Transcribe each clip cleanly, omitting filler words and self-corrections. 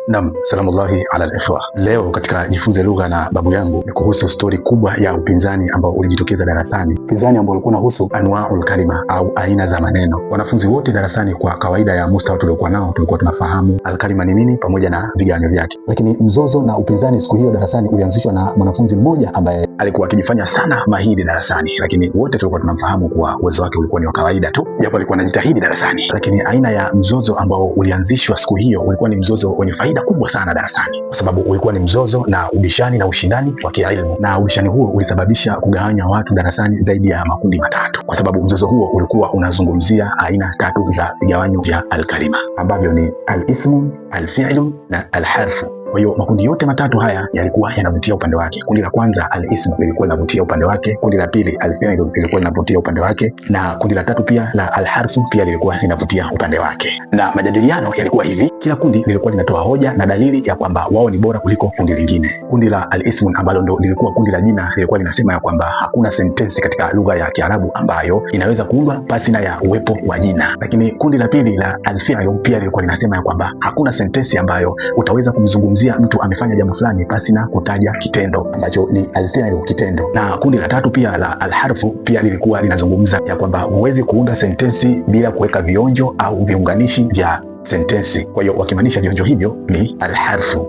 Naam, salamullahi ala al-ikhwa. Leo katika Jifunze Lugha na Babu Yangu ni kuhusu stori kubwa ya upinzani ambao ulijitokeza darasani. Upinzani ambao ulikuwa unahusu anwaul kalima au aina za maneno. Wanafunzi wote darasani kwa kawaida ya mustawa tuliokuwa nao tulikuwa tunafahamu al-kalima ni nini pamoja na vigawanyo vyake. Lakini mzozo na upinzani siku hiyo darasani ulianzishwa na mwanafunzi mmoja ambaye alikuwa akijifanya sana mahiri darasani, lakini wote tulikuwa tunamfahamu kuwa uwezo wake ulikuwa ni wa kawaida tu, japo alikuwa anajitahidi darasani. Lakini aina ya mzozo ambao ulianzishwa siku hiyo ulikuwa ni mzozo wenye faida kubwa sana darasani, kwa sababu ulikuwa ni mzozo na ubishani na ushindani wa kielimu, na ubishani huo ulisababisha kugawanya watu darasani zaidi ya makundi matatu, kwa sababu mzozo huo ulikuwa unazungumzia aina tatu za vigawanyo vya alkalima ambavyo ni al-ismu, al-fi'lu na al-harfu. Kwa hiyo makundi yote matatu haya yalikuwa yanavutia upande wake. Kundi la kwanza al-ismu lilikuwa linavutia upande wake, kundi la pili al-fi'lu lilikuwa linavutia upande wake, na kundi la tatu pia la al-harfu pia lilikuwa linavutia upande wake. Na majadiliano yalikuwa hivi: kila kundi lilikuwa linatoa hoja na dalili ya kwamba wao ni bora kuliko kundi lingine. Kundi la al-ismu ambalo ndo lilikuwa kundi la jina lilikuwa linasema ya kwamba hakuna sentensi katika lugha ya Kiarabu ambayo inaweza kuundwa pasi na ya uwepo wa jina. Lakini kundi la pili la al-fi'lu pia lilikuwa linasema ya kwamba hakuna sentensi ambayo utaweza kumzungumzia mtu amefanya jambo fulani pasi na kutaja kitendo ambacho ni al-fi'lu, kitendo. Na kundi la tatu pia la al-harfu pia lilikuwa linazungumza ya kwamba huwezi kuunda sentensi bila kuweka vionjo au viunganishi vya sentensi. Kwa hiyo wakimaanisha vionjo hivyo ni al-harfu.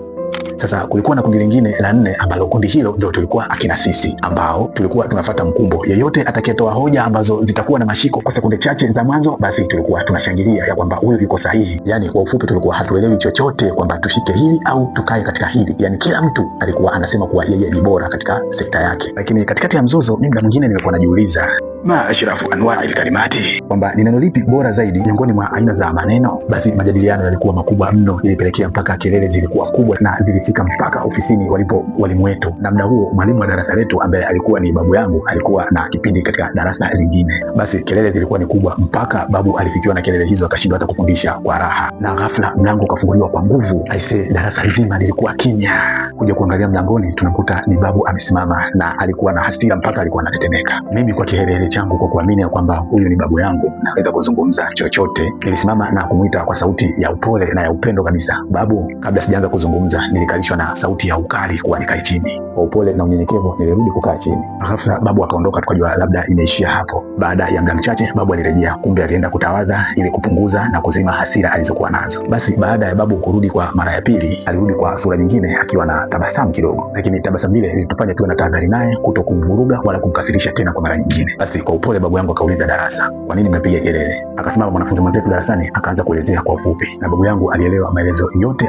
Sasa kulikuwa na kundi lingine la nne ambalo kundi hilo ndio tulikuwa akina sisi, ambao tulikuwa tunafuata mkumbo. Yeyote atakayetoa hoja ambazo zitakuwa na mashiko kwa sekunde chache za mwanzo, basi tulikuwa tunashangilia ya kwamba huyo yuko sahihi. Yani kwa ufupi, tulikuwa hatuelewi chochote kwamba tushike hili au tukae katika hili. Yani kila mtu alikuwa anasema kuwa yeye ni bora katika sekta yake. Lakini katikati ya mzozo, mimi muda mwingine nilikuwa najiuliza ma ashrafu anwa'i kalimati, kwamba ni neno lipi bora zaidi miongoni mwa aina za maneno. Basi majadiliano yalikuwa makubwa mno, ilipelekea mpaka kelele zilikuwa kubwa na zilifika mpaka ofisini walipo walimu wetu. Na muda huo mwalimu wa darasa letu ambaye alikuwa ni babu yangu alikuwa na kipindi katika darasa lingine. Basi kelele zilikuwa ni kubwa mpaka babu alifikiwa na kelele hizo akashindwa hata kufundisha kwa raha. Na ghafla mlango ukafunguliwa kwa nguvu. Aise, darasa lizima lilikuwa kimya. Kuja kuangalia mlangoni tunamkuta ni babu amesimama, na alikuwa na hasira mpaka alikuwa anatetemeka. Mimi kwa kihelele changu, kwa kuamini ya kwamba huyu ni babu yangu naweza kuzungumza chochote, nilisimama na kumuita kwa sauti ya upole na ya upendo kabisa, babu. Kabla sijaanza kuzungumza nilikalishwa na sauti ya ukali kuwa nikae chini. Kwa upole na unyenyekevu nilirudi kukaa chini. Ghafla babu akaondoka, tukajua labda imeishia hapo. Baada ya muda mchache babu alirejea, kumbe alienda kutawadha ili kupunguza na kuzima hasira alizokuwa nazo. Basi baada ya babu kurudi kwa mara ya pili, alirudi kwa sura nyingine akiwa na tabasamu kidogo, lakini tabasamu lile lilitufanya tuwe na tahadhari naye kuto kumvuruga wala kumkasirisha tena kwa mara nyingine. Basi kwa upole babu yangu akauliza darasa, kwa nini mnapiga kelele? Akasimama mwanafunzi mwenzetu darasani akaanza kuelezea kwa ufupi, na babu yangu alielewa maelezo yote